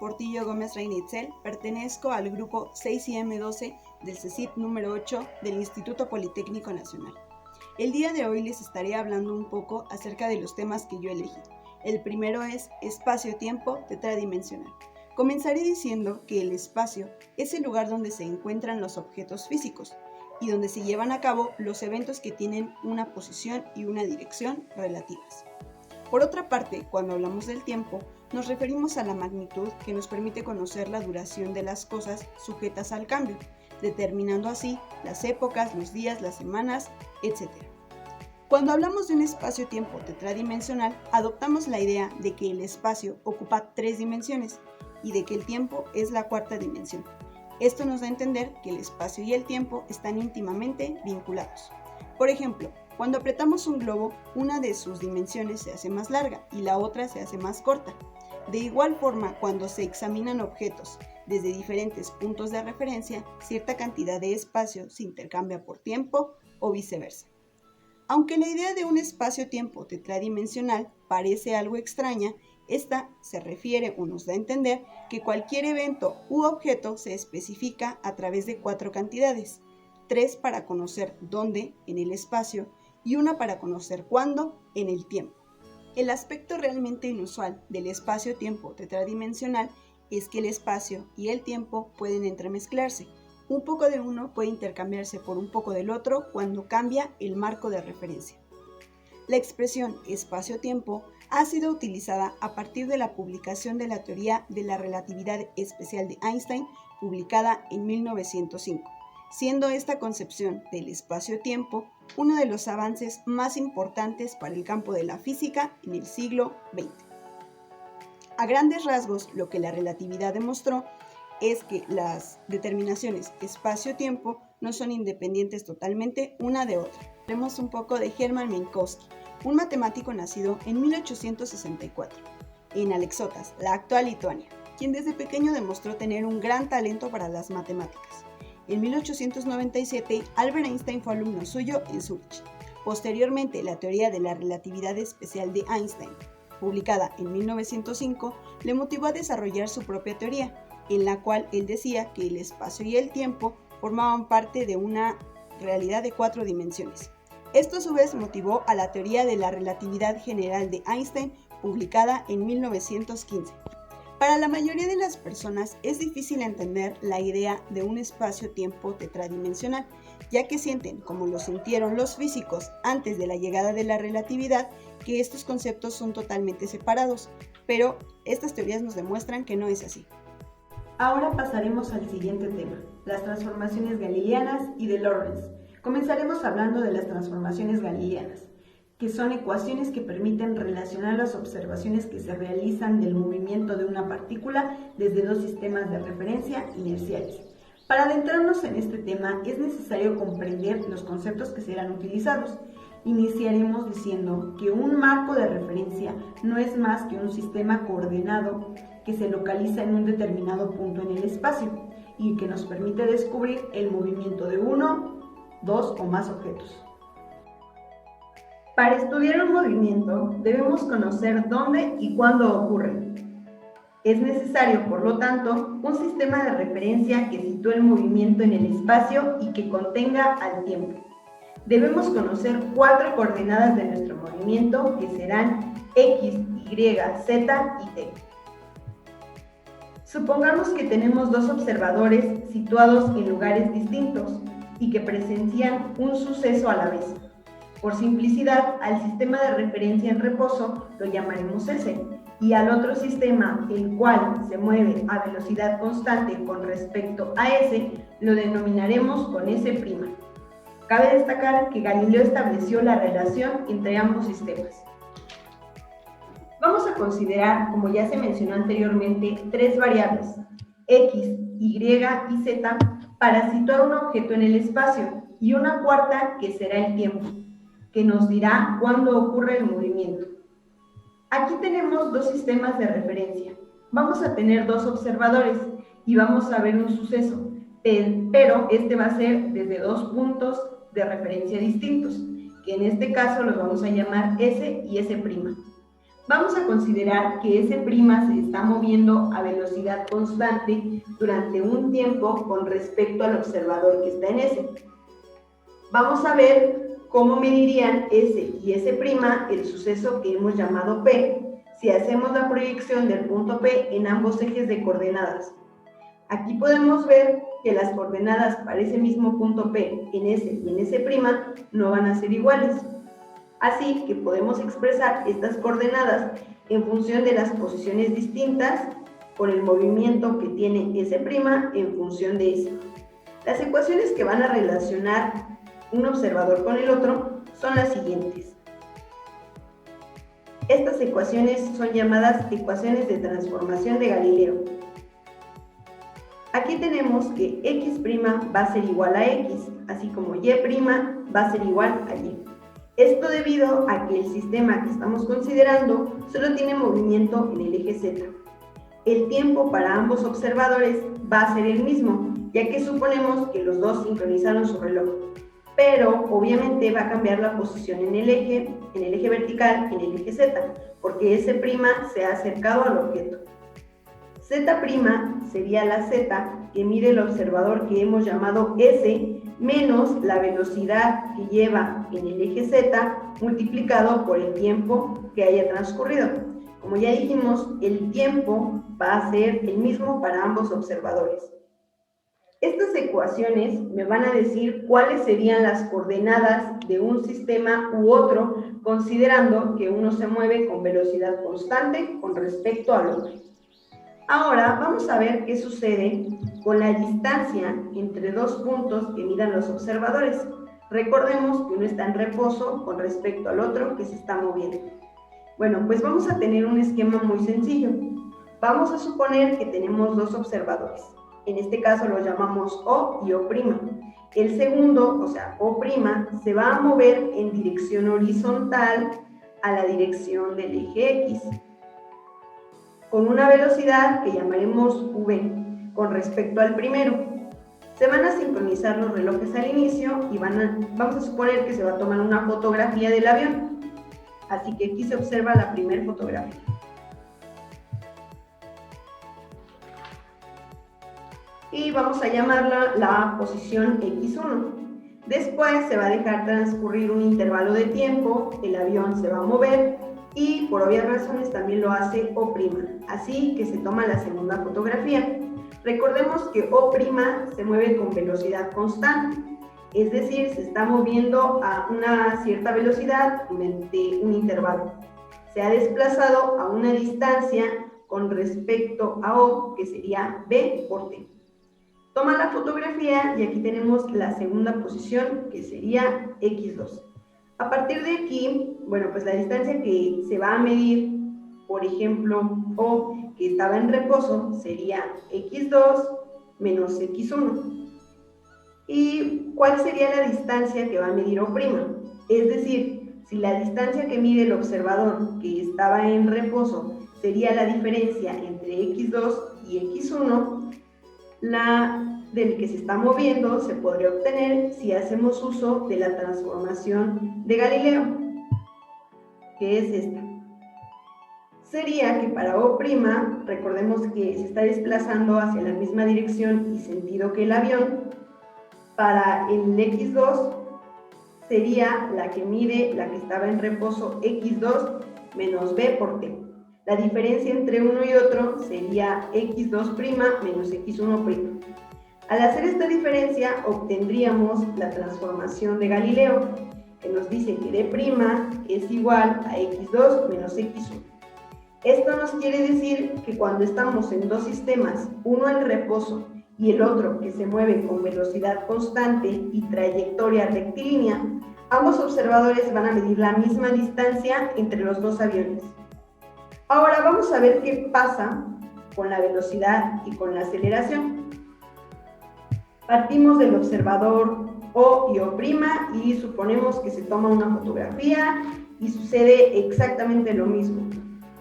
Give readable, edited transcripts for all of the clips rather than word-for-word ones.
Portillo Gómez Reinitzel, pertenezco al grupo 6IM12 del CECIT número 8 del Instituto Politécnico Nacional. El día de hoy les estaré hablando un poco acerca de los temas que yo elegí. El primero es espacio-tiempo tetradimensional. Comenzaré diciendo que el espacio es el lugar donde se encuentran los objetos físicos y donde se llevan a cabo los eventos que tienen una posición y una dirección relativas. Por otra parte, cuando hablamos del tiempo, nos referimos a la magnitud que nos permite conocer la duración de las cosas sujetas al cambio, determinando así las épocas, los días, las semanas, etc. Cuando hablamos de un espacio-tiempo tetradimensional, adoptamos la idea de que el espacio ocupa 3 dimensiones y de que el tiempo es la cuarta dimensión. Esto nos da a entender que el espacio y el tiempo están íntimamente vinculados. Por ejemplo, cuando apretamos un globo, una de sus dimensiones se hace más larga y la otra se hace más corta. De igual forma, cuando se examinan objetos desde diferentes puntos de referencia, cierta cantidad de espacio se intercambia por tiempo o viceversa. Aunque la idea de un espacio-tiempo tetradimensional parece algo extraña, esta se refiere o nos da a entender que cualquier evento u objeto se especifica a través de 4 cantidades, 3 para conocer dónde en el espacio y una para conocer cuándo en el tiempo. El aspecto realmente inusual del espacio-tiempo tetradimensional es que el espacio y el tiempo pueden entremezclarse. Un poco de uno puede intercambiarse por un poco del otro cuando cambia el marco de referencia. La expresión espacio-tiempo ha sido utilizada a partir de la publicación de la teoría de la relatividad especial de Einstein, publicada en 1905. Siendo esta concepción del espacio-tiempo uno de los avances más importantes para el campo de la física en el siglo XX. A grandes rasgos, lo que la relatividad demostró es que las determinaciones espacio-tiempo no son independientes totalmente una de otra. Hablemos un poco de Hermann Minkowski, un matemático nacido en 1864 en Aleksotas, la actual Lituania, quien desde pequeño demostró tener un gran talento para las matemáticas. En 1897, Albert Einstein fue alumno suyo en Zúrich. Posteriormente, la teoría de la relatividad especial de Einstein, publicada en 1905, le motivó a desarrollar su propia teoría, en la cual él decía que el espacio y el tiempo formaban parte de una realidad de 4 dimensiones. Esto a su vez motivó a la teoría de la relatividad general de Einstein, publicada en 1915. Para la mayoría de las personas es difícil entender la idea de un espacio-tiempo tetradimensional, ya que sienten, como lo sintieron los físicos antes de la llegada de la relatividad, que estos conceptos son totalmente separados, pero estas teorías nos demuestran que no es así. Ahora pasaremos al siguiente tema, las transformaciones galileanas y de Lorentz. Comenzaremos hablando de las transformaciones galileanas, que son ecuaciones que permiten relacionar las observaciones que se realizan del movimiento de una partícula desde 2 sistemas de referencia inerciales. Para adentrarnos en este tema es necesario comprender los conceptos que serán utilizados. Iniciaremos diciendo que un marco de referencia no es más que un sistema coordenado que se localiza en un determinado punto en el espacio y que nos permite descubrir el movimiento de 1, 2 o más objetos. Para estudiar un movimiento debemos conocer dónde y cuándo ocurre. Es necesario, por lo tanto, un sistema de referencia que sitúe el movimiento en el espacio y que contenga al tiempo. Debemos conocer 4 coordenadas de nuestro movimiento que serán X, Y, Z y T. Supongamos que tenemos 2 observadores situados en lugares distintos y que presencian un suceso a la vez. Por simplicidad, al sistema de referencia en reposo lo llamaremos S y al otro sistema, el cual se mueve a velocidad constante con respecto a S, lo denominaremos con S'. Cabe destacar que Galileo estableció la relación entre ambos sistemas. Vamos a considerar, como ya se mencionó anteriormente, 3 variables, X, Y y Z, para situar un objeto en el espacio y una cuarta que será el tiempo, que nos dirá cuándo ocurre el movimiento. Aquí tenemos 2 sistemas de referencia. Vamos a tener 2 observadores y vamos a ver un suceso, pero este va a ser desde 2 puntos de referencia distintos, que en este caso los vamos a llamar S y S'. Vamos a considerar que S' se está moviendo a velocidad constante durante un tiempo con respecto al observador que está en S. Vamos a ver cómo medirían S y S' el suceso que hemos llamado P si hacemos la proyección del punto P en ambos ejes de coordenadas. Aquí podemos ver que las coordenadas para ese mismo punto P en S y en S' no van a ser iguales. Así que podemos expresar estas coordenadas en función de las posiciones distintas con el movimiento que tiene S' en función de S. Las ecuaciones que van a relacionar un observador con el otro son las siguientes. Estas ecuaciones son llamadas ecuaciones de transformación de Galileo. Aquí tenemos que X' va a ser igual a X, así como Y' va a ser igual a Y. Esto debido a que el sistema que estamos considerando solo tiene movimiento en el eje Z. El tiempo para ambos observadores va a ser el mismo, ya que suponemos que los dos sincronizaron su reloj. Pero obviamente va a cambiar la posición en el eje vertical, en el eje Z, porque S' se ha acercado al objeto. Z' sería la Z que mide el observador que hemos llamado S menos la velocidad que lleva en el eje Z multiplicado por el tiempo que haya transcurrido. Como ya dijimos, el tiempo va a ser el mismo para ambos observadores. Estas ecuaciones me van a decir cuáles serían las coordenadas de un sistema u otro, considerando que uno se mueve con velocidad constante con respecto al otro. Ahora vamos a ver qué sucede con la distancia entre dos puntos que midan los observadores. Recordemos que uno está en reposo con respecto al otro que se está moviendo. Bueno, pues vamos a tener un esquema muy sencillo. Vamos a suponer que tenemos dos observadores. En este caso los llamamos O y O'. El segundo, o sea, O', se va a mover en dirección horizontal a la dirección del eje X, con una velocidad que llamaremos V con respecto al primero. Se van a sincronizar los relojes al inicio y vamos a suponer que se va a tomar una fotografía del avión. Así que aquí se observa la primera fotografía. Y vamos a llamarla la posición X1. Después se va a dejar transcurrir un intervalo de tiempo, el avión se va a mover y por obvias razones también lo hace O', así que se toma la segunda fotografía. Recordemos que O' se mueve con velocidad constante, es decir, se está moviendo a una cierta velocidad durante un intervalo. Se ha desplazado a una distancia con respecto a O, que sería B por T. Toma la fotografía y aquí tenemos la segunda posición, que sería X2. A partir de aquí, bueno, pues la distancia que se va a medir, por ejemplo, O, que estaba en reposo, sería X2 menos X1. ¿Y cuál sería la distancia que va a medir O'? Es decir, si la distancia que mide el observador que estaba en reposo sería la diferencia entre X2 y X1, la del que se está moviendo se podría obtener si hacemos uso de la transformación de Galileo, que es esta. Sería que para O', recordemos que se está desplazando hacia la misma dirección y sentido que el avión, para el X2 sería la que mide la que estaba en reposo X2 menos B por T. La diferencia entre uno y otro sería X2' menos X1'. Al hacer esta diferencia obtendríamos la transformación de Galileo, que nos dice que D' es igual a X2 menos X1. Esto nos quiere decir que cuando estamos en dos sistemas, uno en reposo y el otro que se mueve con velocidad constante y trayectoria rectilínea, ambos observadores van a medir la misma distancia entre los dos aviones. Ahora vamos a ver qué pasa con la velocidad y con la aceleración. Partimos del observador O y O' y suponemos que se toma una fotografía y sucede exactamente lo mismo,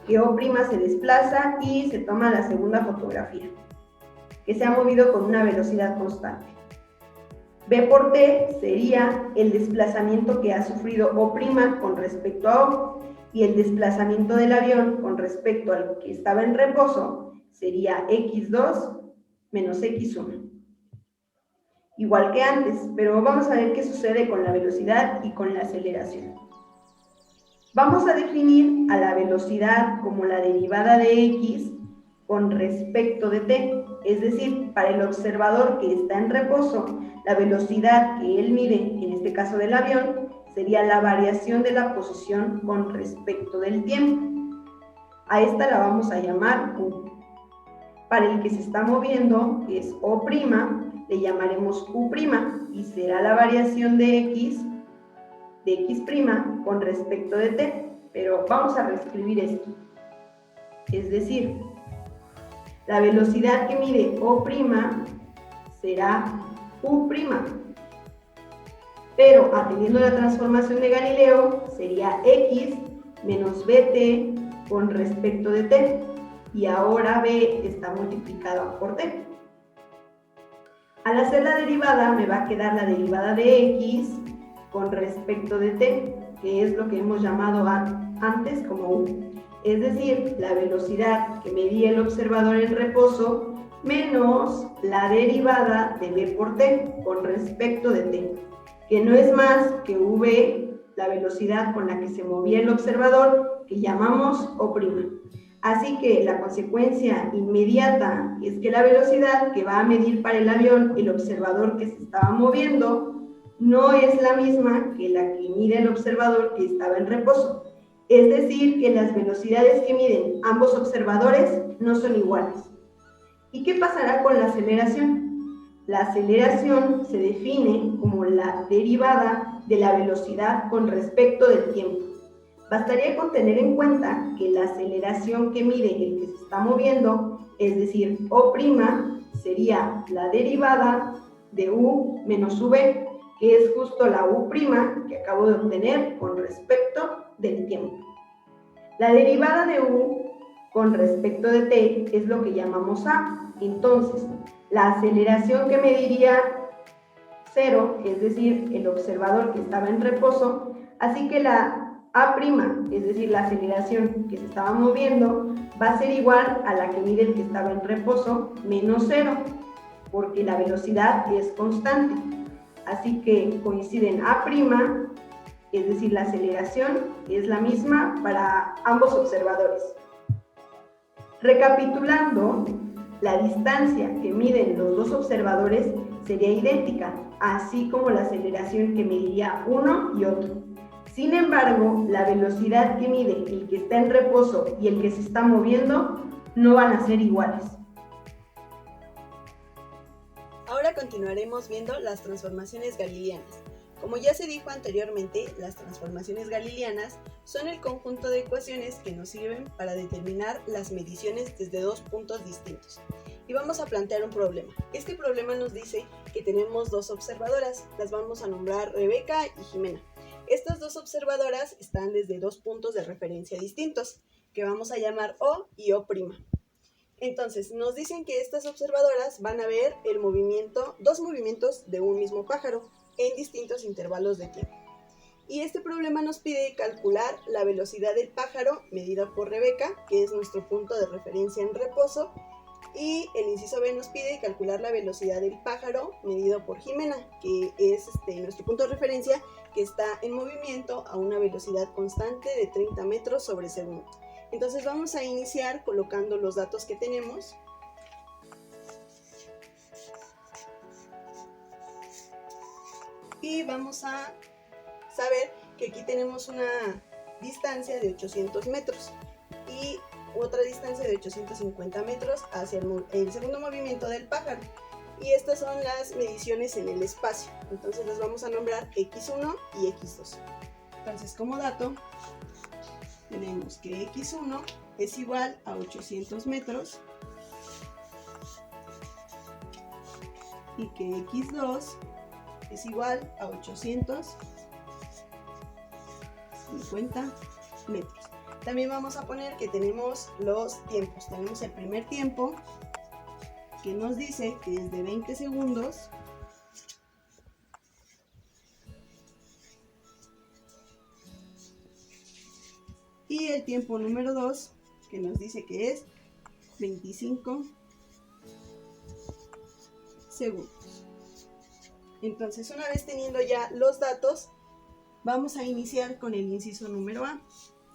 que O' se desplaza y se toma la segunda fotografía, que se ha movido con una velocidad constante. B por T sería el desplazamiento que ha sufrido O' con respecto a O, y el desplazamiento del avión con respecto al que estaba en reposo sería x2 menos x1. Igual que antes, pero vamos a ver qué sucede con la velocidad y con la aceleración. Vamos a definir a la velocidad como la derivada de x con respecto de t, es decir, para el observador que está en reposo, la velocidad que él mide, en este caso del avión, sería la variación de la posición con respecto del tiempo. A esta la vamos a llamar u. Para el que se está moviendo, que es o', le llamaremos u' y será la variación de x con respecto de t. Pero vamos a reescribir esto. Es decir, la velocidad que mide o' será u'. Pero atendiendo la transformación de Galileo, sería x menos bt con respecto de t. Y ahora b está multiplicado por t. Al hacer la derivada, me va a quedar la derivada de x con respecto de t, que es lo que hemos llamado antes como u. Es decir, la velocidad que medía el observador en reposo menos la derivada de b por t con respecto de t, que no es más que v, la velocidad con la que se movía el observador, que llamamos o'. Así que la consecuencia inmediata es que la velocidad que va a medir para el avión el observador que se estaba moviendo no es la misma que la que mide el observador que estaba en reposo. Es decir, que las velocidades que miden ambos observadores no son iguales. ¿Y qué pasará con la aceleración? La aceleración se define como la derivada de la velocidad con respecto del tiempo. Bastaría con tener en cuenta que la aceleración que mide el que se está moviendo, es decir, o', sería la derivada de u menos v, que es justo la u' que acabo de obtener con respecto del tiempo. La derivada de u con respecto de t es lo que llamamos a. Entonces, la aceleración que mediría 0, es decir, el observador que estaba en reposo, así que la a', es decir, la aceleración que se estaba moviendo, va a ser igual a la que mide el que estaba en reposo, menos 0, porque la velocidad es constante. Así que coinciden a', es decir, la aceleración es la misma para ambos observadores. Recapitulando, la distancia que miden los dos observadores sería idéntica, así como la aceleración que mediría uno y otro. Sin embargo, la velocidad que mide el que está en reposo y el que se está moviendo no van a ser iguales. Ahora continuaremos viendo las transformaciones galileanas. Como ya se dijo anteriormente, las transformaciones galileanas son el conjunto de ecuaciones que nos sirven para determinar las mediciones desde dos puntos distintos. Y vamos a plantear un problema. Este problema nos dice que tenemos dos observadoras, las vamos a nombrar Rebeca y Jimena. Estas dos observadoras están desde dos puntos de referencia distintos, que vamos a llamar O y O'. Entonces, nos dicen que estas observadoras van a ver dos movimientos de un mismo pájaro en distintos intervalos de tiempo. Y este problema nos pide calcular la velocidad del pájaro medida por Rebeca, que es nuestro punto de referencia en reposo, y el inciso B nos pide calcular la velocidad del pájaro medido por Jimena, que es nuestro punto de referencia que está en movimiento a una velocidad constante de 30 metros sobre segundo. Entonces vamos a iniciar colocando los datos que tenemos. Y vamos a saber que aquí tenemos una distancia de 800 metros y otra distancia de 850 metros hacia el segundo movimiento del pájaro. Y estas son las mediciones en el espacio. Entonces las vamos a nombrar X1 y X2. Entonces, como dato, tenemos que X1 es igual a 800 metros y que X2 es igual a 850 metros. También vamos a poner que tenemos los tiempos. Tenemos el primer tiempo, que nos dice que es de 20 segundos. Y el tiempo número 2, que nos dice que es 25 segundos. Entonces, una vez teniendo ya los datos, vamos a iniciar con el inciso número A,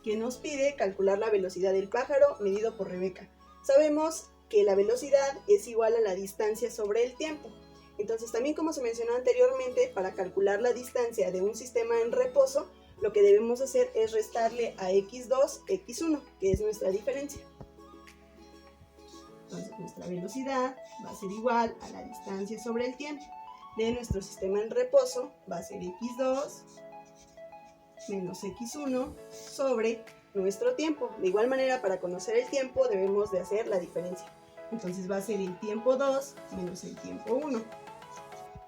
que nos pide calcular la velocidad del pájaro medido por Rebeca. Sabemos que la velocidad es igual a la distancia sobre el tiempo. Entonces, también como se mencionó anteriormente, para calcular la distancia de un sistema en reposo, lo que debemos hacer es restarle a x2, x1, que es nuestra diferencia. Entonces, nuestra velocidad va a ser igual a la distancia sobre el tiempo de nuestro sistema en reposo, va a ser x2 menos x1 sobre nuestro tiempo. De igual manera, para conocer el tiempo debemos de hacer la diferencia. Entonces va a ser el tiempo 2 menos el tiempo 1.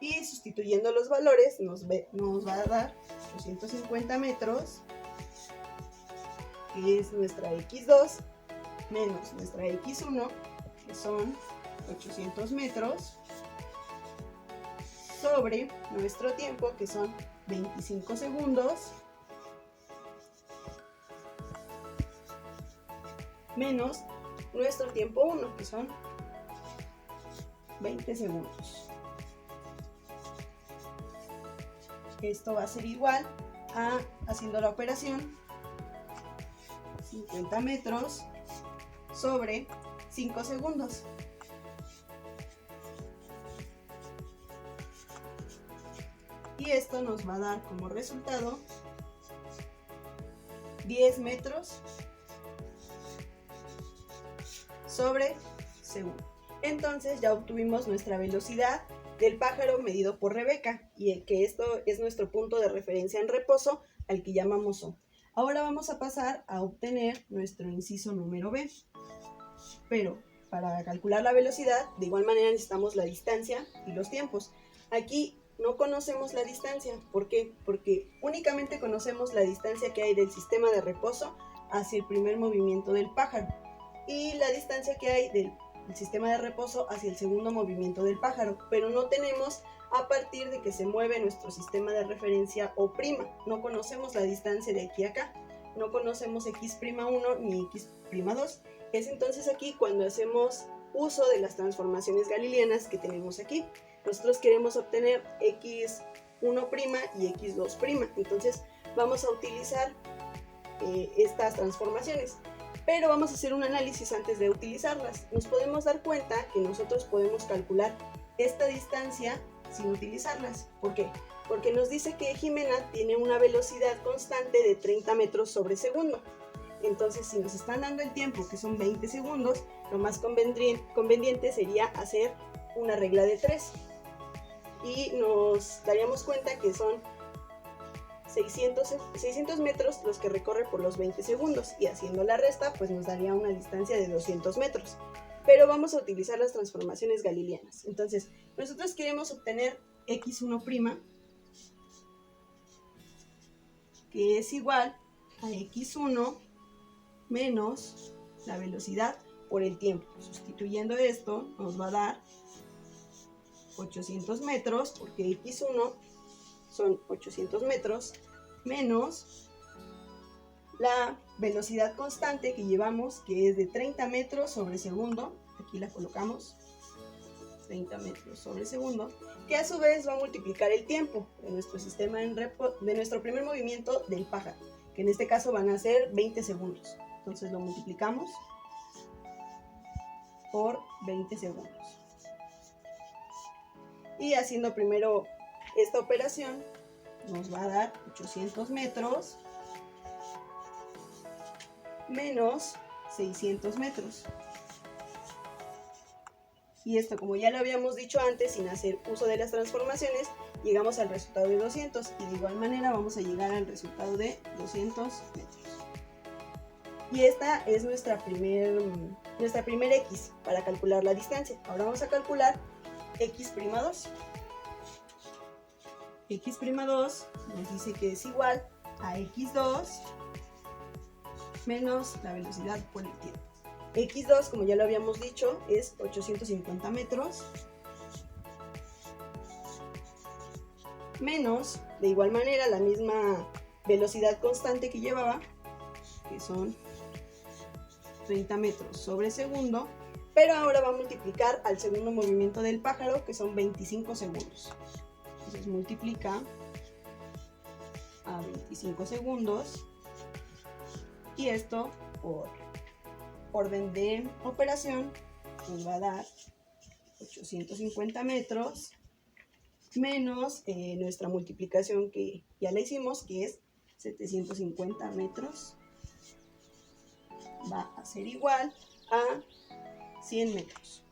Y sustituyendo los valores nos va a dar 850 metros, que es nuestra x2, menos nuestra x1, que son 800 metros, sobre nuestro tiempo, que son 25 segundos, menos nuestro tiempo 1, que son 20 segundos. Esto va a ser igual a, haciendo la operación, 50 metros sobre 5 segundos. Y esto nos va a dar como resultado 10 metros sobre segundo. Entonces ya obtuvimos nuestra velocidad del pájaro medido por Rebeca, y que esto es nuestro punto de referencia en reposo al que llamamos O. Ahora vamos a pasar a obtener nuestro inciso número B. Pero para calcular la velocidad, de igual manera necesitamos la distancia y los tiempos. Aquí no conocemos la distancia. ¿Por qué? Porque únicamente conocemos la distancia que hay del sistema de reposo hacia el primer movimiento del pájaro y la distancia que hay del sistema de reposo hacia el segundo movimiento del pájaro, pero no tenemos a partir de que se mueve nuestro sistema de referencia O'. No conocemos la distancia de aquí a acá, no conocemos x'1 ni x'2. Es entonces aquí cuando hacemos uso de las transformaciones galileanas que tenemos aquí. Nosotros queremos obtener x1' y x2', entonces vamos a utilizar estas transformaciones. Pero vamos a hacer un análisis antes de utilizarlas. Nos podemos dar cuenta que nosotros podemos calcular esta distancia sin utilizarlas. ¿Por qué? Porque nos dice que Jimena tiene una velocidad constante de 30 metros sobre segundo. Entonces, si nos están dando el tiempo, que son 20 segundos, lo más conveniente sería hacer una regla de 3. Y nos daríamos cuenta que son 600 metros los que recorre por los 20 segundos, y haciendo la resta pues nos daría una distancia de 200 metros. Pero vamos a utilizar las transformaciones galileanas. Entonces, nosotros queremos obtener x1', que es igual a x1 menos la velocidad por el tiempo. Sustituyendo esto nos va a dar 800 metros, porque x1 son 800 metros, menos la velocidad constante que llevamos, que es de 30 metros sobre segundo. Aquí la colocamos, 30 metros sobre segundo, que a su vez va a multiplicar el tiempo de nuestro sistema de nuestro primer movimiento del pájaro, que en este caso van a ser 20 segundos. Entonces lo multiplicamos por 20 segundos. Y haciendo primero esta operación, nos va a dar 800 metros menos 600 metros. Y esto, como ya lo habíamos dicho antes, sin hacer uso de las transformaciones, llegamos al resultado de 200. Y de igual manera vamos a llegar al resultado de 200 metros. Y esta es nuestra primer X para calcular la distancia. Ahora vamos a calcular x'2. X'2 nos dice que es igual a x2 menos la velocidad por el tiempo. X2, como ya lo habíamos dicho, es 850 metros, menos, de igual manera, la misma velocidad constante que llevaba, que son 30 metros sobre segundo, pero ahora va a multiplicar al segundo movimiento del pájaro, que son 25 segundos. Entonces multiplica a 25 segundos y esto por orden de operación nos va a dar 850 metros menos nuestra multiplicación que ya la hicimos, que es 750 metros. Va a ser igual a 100 metros.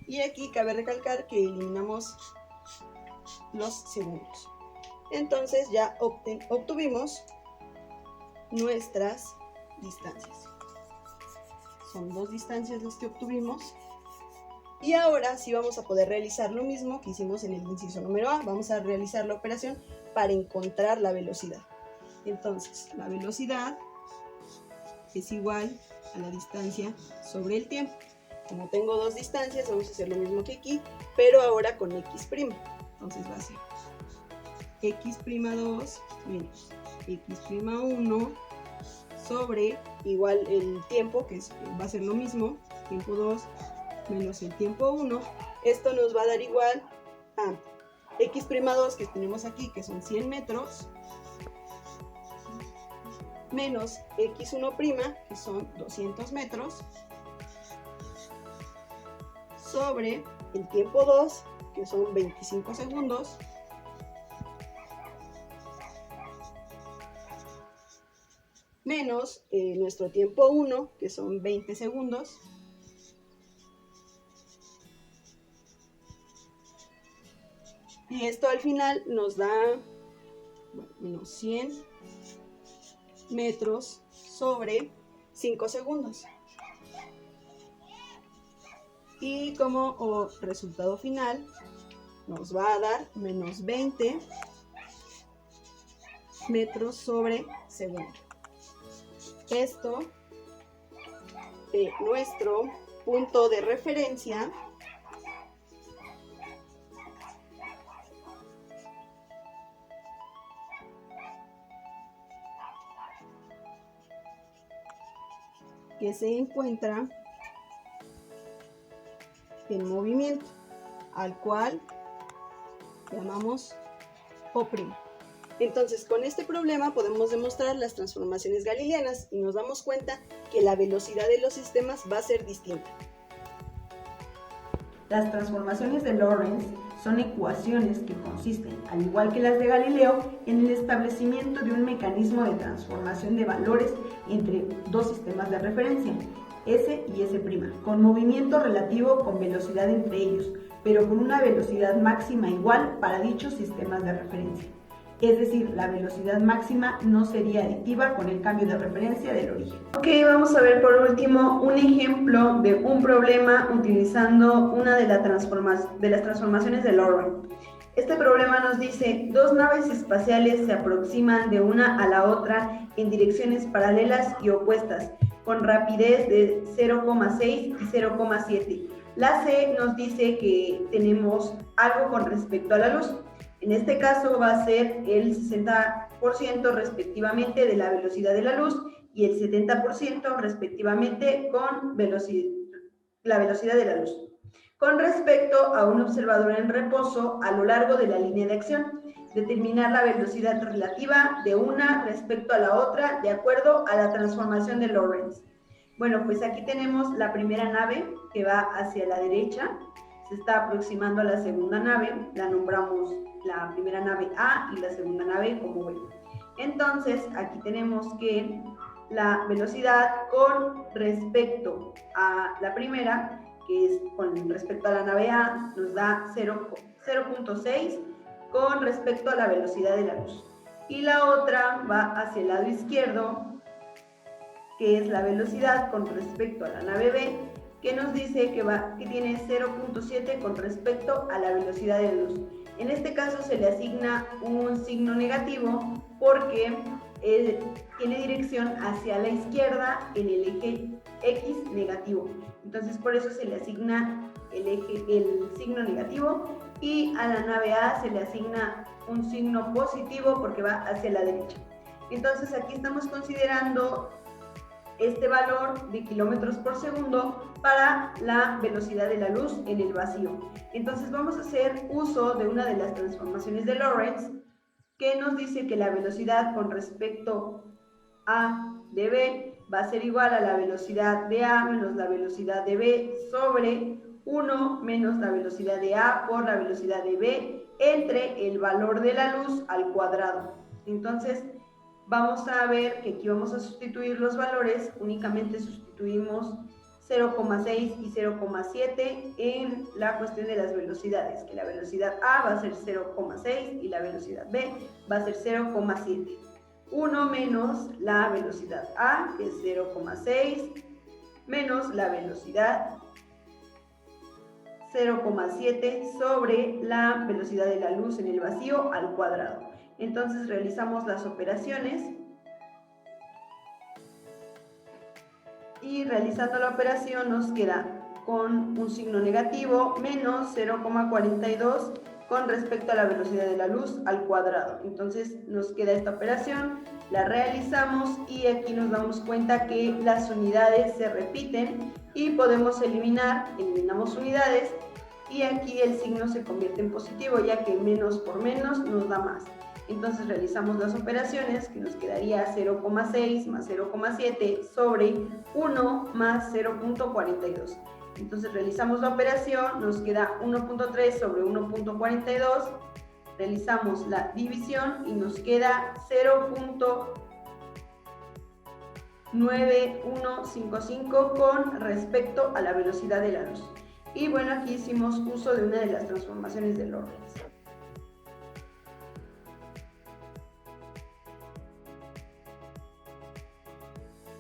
Y aquí cabe recalcar que eliminamos los segundos. Entonces ya obtuvimos nuestras distancias. Son dos distancias las que obtuvimos. Y ahora sí vamos a poder realizar lo mismo que hicimos en el inciso número A. Vamos a realizar la operación para encontrar la velocidad. Entonces, la velocidad es igual a la distancia sobre el tiempo. Como tengo dos distancias, vamos a hacer lo mismo que aquí, pero ahora con x'. Entonces va a ser x'2 menos x'1 sobre igual el tiempo, que va a ser lo mismo, tiempo 2 menos el tiempo 1. Esto nos va a dar igual a x'2 que tenemos aquí, que son 100 metros, menos x', que son 200 metros, sobre el tiempo 2, que son 25 segundos, menos nuestro tiempo 1, que son 20 segundos, y esto al final nos da menos 100 metros sobre 5 segundos. Y como resultado final nos va a dar menos 20 metros sobre segundo. Esto es nuestro punto de referencia que se encuentra en movimiento, al cual llamamos O'. Entonces, con este problema podemos demostrar las transformaciones galileanas y nos damos cuenta que la velocidad de los sistemas va a ser distinta. Las transformaciones de Lorentz son ecuaciones que consisten, al igual que las de Galileo, en el establecimiento de un mecanismo de transformación de valores entre dos sistemas de referencia, S y S', con movimiento relativo con velocidad entre ellos, pero con una velocidad máxima igual para dichos sistemas de referencia. Es decir, la velocidad máxima no sería aditiva con el cambio de referencia del origen. Ok, vamos a ver por último un ejemplo de un problema utilizando una de las transformaciones de Lorentz. Este problema nos dice, dos naves espaciales se aproximan de una a la otra en direcciones paralelas y opuestas, con rapidez de 0,6 y 0,7. La C nos dice que tenemos algo con respecto a la luz. En este caso va a ser el 60% respectivamente de la velocidad de la luz y el 70% respectivamente con la velocidad de la luz. Con respecto a un observador en reposo a lo largo de la línea de acción, determinar la velocidad relativa de una respecto a la otra de acuerdo a la transformación de Lorentz. Bueno, pues aquí tenemos la primera nave que va hacia la derecha, se está aproximando a la segunda nave, la nombramos la primera nave A y la segunda nave como B. Entonces, aquí tenemos que la velocidad con respecto a la primera, que es con respecto a la nave A, nos da 0.6 con respecto a la velocidad de la luz. Y la otra va hacia el lado izquierdo, que es la velocidad con respecto a la nave B, que nos dice que tiene 0.7 con respecto a la velocidad de la luz. En este caso se le asigna un signo negativo porque tiene dirección hacia la izquierda en el eje X negativo. Entonces por eso se le asigna el signo negativo, y a la nave A se le asigna un signo positivo porque va hacia la derecha. Entonces aquí estamos considerando este valor de kilómetros por segundo para la velocidad de la luz en el vacío. Entonces vamos a hacer uso de una de las transformaciones de Lorentz que nos dice que la velocidad con respecto a de B va a ser igual a la velocidad de A menos la velocidad de B sobre 1 menos la velocidad de A por la velocidad de B entre el valor de la luz al cuadrado. Entonces vamos a ver que aquí vamos a sustituir los valores, únicamente sustituimos 0,6 y 0,7 en la cuestión de las velocidades, que la velocidad A va a ser 0,6 y la velocidad B va a ser 0,7. 1 menos la velocidad A, que es 0,6, menos la velocidad 0,7 sobre la velocidad de la luz en el vacío al cuadrado. Entonces realizamos las operaciones y realizando la operación nos queda con un signo negativo menos 0,42 con respecto a la velocidad de la luz al cuadrado. Entonces nos queda esta operación, la realizamos y aquí nos damos cuenta que las unidades se repiten y podemos eliminamos unidades y aquí el signo se convierte en positivo ya que menos por menos nos da más. Entonces realizamos las operaciones que nos quedaría 0,6 más 0,7 sobre 1 más 0,42. Entonces realizamos la operación, nos queda 1.3 sobre 1.42, realizamos la división y nos queda 0.9155 con respecto a la velocidad de la luz. Y bueno, aquí hicimos uso de una de las transformaciones de Lorentz.